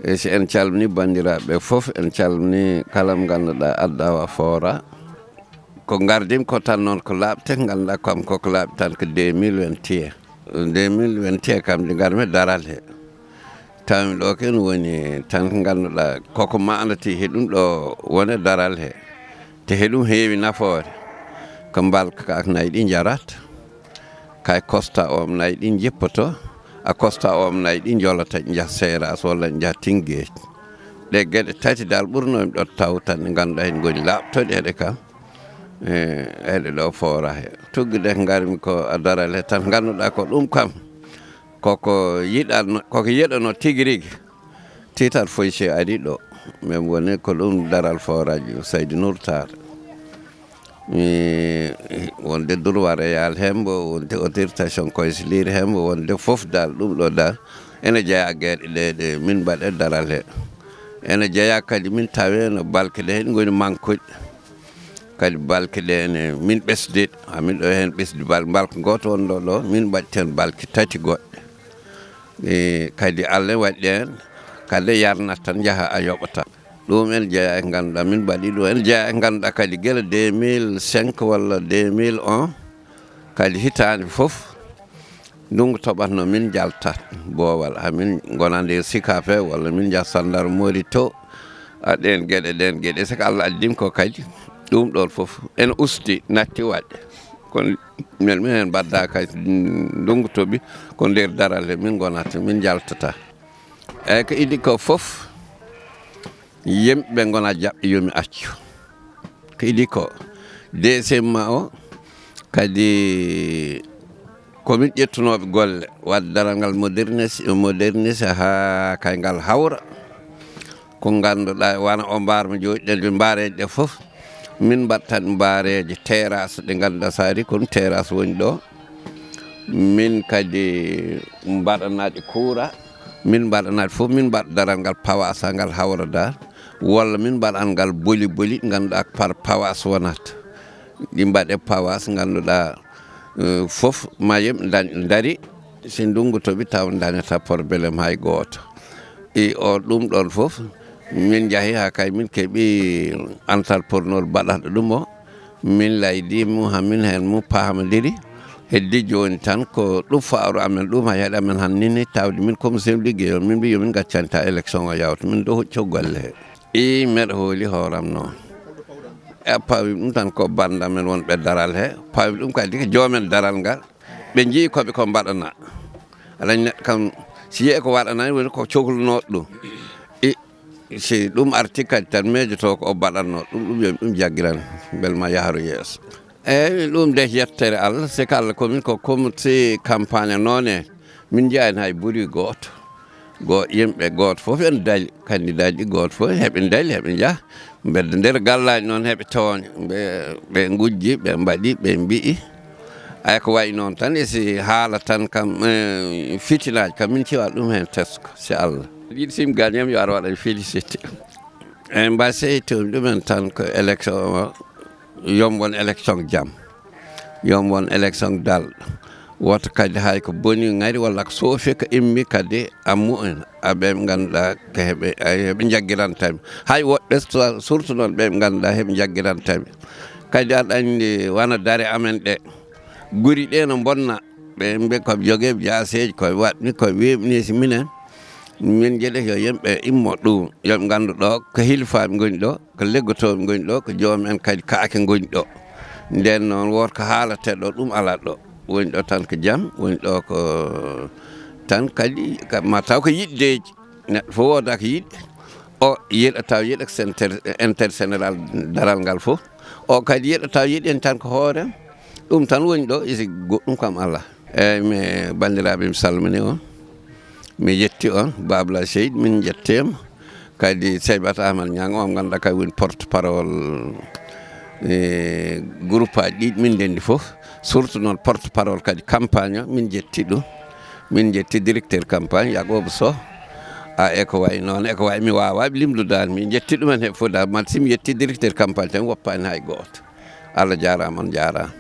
e si en calmini bandiraɓe fof en calmini kala mo ganduɗa addawa foora ko gardim ko tan noon ko laaɓte ganduɗa kam koko laaɓi tan ko 2021 2021 kam ɗi garmi daral he tawmi ɗo ken woni tan ko ganduɗa koko mandati heɗum ɗo wone daral he te heɗum heewi nafoore ko mbalka ak nayi ɗi jarat kay costa o nayi ɗi jippoto a costa o nayi ɗi jolata jah seeras walla jah tingueji ɗe gueɗe tati dal ɓurnomi ɗo taw tan ɗe ganduɗa hen goni laaɓtoɗe kam eɗe ɗo foora he tuggude ko garmi ko a daral he tan ganduɗa ko ɗum kam koko yiɗano tigui rigui titar foyce ari ɗo min woni ko ɗum daral foraji Saydou Nour Tall wonde droit réal hembo wonde autorisation consulier hembo wonde fof dal ɗum ɗo dal ene jeeya gueɗe ɗe min mbaɗe daral he ene jeeya kadi min tawe no balke ɗe hen goni mankuɗe kadi balke ɗe ene min ɓesdiɗe hamin ɗo hen ɓesdi balka goto wonɗo ɗo min mbaɗi ten balke tati goɗɗe kadi Allah waɗi hen kadi yarnat tan jaaha a yoɓata ɗum en jeeya e ganduɗa min mbaɗi ɗum en jeeya e ganduɗa kadi guila 2005 walla 2001 kadi hitande foof ndungu toɓatno min jaltat boowal hamin gona nder sikafe walla min jaa sandar mori to aɗen gueɗe siko Allah addimi ko kadi ɗum ɗon foof en usti natti waɗde kono min hen mbadda kadi ndungu toɓi ko nder daral he min gonata min jaltata eyyi ko idi ko foof yimɓe gona jaɓɓe yomi accu ko idi ko deuxiémement o kadi komin ƴettunoɓe golle wadde daral ngal modernise ha kay ngal hawra ko ganduɗa wana o mbarmo joɗiɗen mbareje ɗe foof min mbattan mbareje terrasse ɗe ganduɗa sari ko ɗum terrasse woni ɗo min kadi mbaɗanaɗe kuura min mbaɗanaɗe fof min mbaɗa daral ngal pawasa ngal hawra dal walla min mbaɗan ngal boli ganduɗa par pawas wonata ɗi mbaɗe pawas ganduɗa fof ma yimɓe dari si ndungu toɓi taw dañata probléme hay goto o ɗum ɗon fof min jaahi ha kay min keeɓi antal pornol baɗaɗo ɗum o min laydimo hamin hen mo paamodiri heddi joni tan ko ɗum faaru amen ɗum ha heeɗa men han nini tawde min comme sem liggueyol min mbi yomin gaccanta élection o yawta min ɗo hocco golle he meɗa hooli hooram noon e pawi ɗum tan ko banda men wonɓe daral he pawi ɗum kadi ko joomen daral ngal ɓe jii koɓe ko mbaɗana alañ neɗɗo kam si yiye ko waɗanani woni ko cohlunoɗo ɗum si ɗum arti kadi tan miijoto ko o baɗatno ɗum yomi ɗum jaggiran belma yahru yeeso eyyi ɗum de yettere Allah siko Allah komin ko comité campagne noon en min jeyani hay ɓuuri goto yimɓe goto foof en daali candidat ji goto foof heeɓe daali heeɓe jaaha bedde nder gallaji noon heeɓe tooña ɓe gujji ɓe mbaɗi ɓe mbi'i ay ko wayi noon tan esi haala tan kam fitinaji kam min ciwa ɗum hen tesko si Allah yiɗi sim gagnam yo ar waɗa félicité e mbasi tomi ɗumen tan ko élection o yom won élection jaam yom won élection dalɗo woto kadi hay ko boni ngari walla ko soofi ko immi kadi ammu en aɓe ganduɗa ko heeɓe jaggirantami hay woɓɓe surtout noon ɓe ganduɗa heeɓe jaggirantami kadi aɗa andi wona daare amen ɗe guri ɗe no bonna ɓe mbi koɓe jogueɓe jaaseji koɓe waɗni koɓe weɓni si minen min jeeɗe yo yimɓe immo ɗum yoɓe gandu ɗo ko hilfaɓe goni ɗo ko leggotoɓe goni ɗo ko joomen kadi kaake goni ɗo nden noon woto ko haalate ɗo ɗum ala ɗo woni ɗo tan ko jaam woni ɗo ko tan kadi ma taw ko yiɗdeji neɗɗo fof woda ko yiɗi o yiɗa taw yiɗa ko inter général daral ngal fof o kadi yiɗa taw yiɗi en tan ko hoorem ɗum tan woni ɗo isi goɗɗum kam Allah eyyi mi bandiraɓe mi salmini on mi yetti on babla Seydi min jettema kadi Seybat Ahmad Niang o ganduɗa kay woni porte parole groupe aji ɗiɗi min ndendi foof surtout noon porte parole kadi campagne o min jetti ɗum min jetti directeur campagne Yagoba Sow eko way noon eko way mi wawaɓe limdudani min jetti ɗumen heɓe fof da mat simi yetti directeur campagne tan woppani hay goto Allah jarama on jarama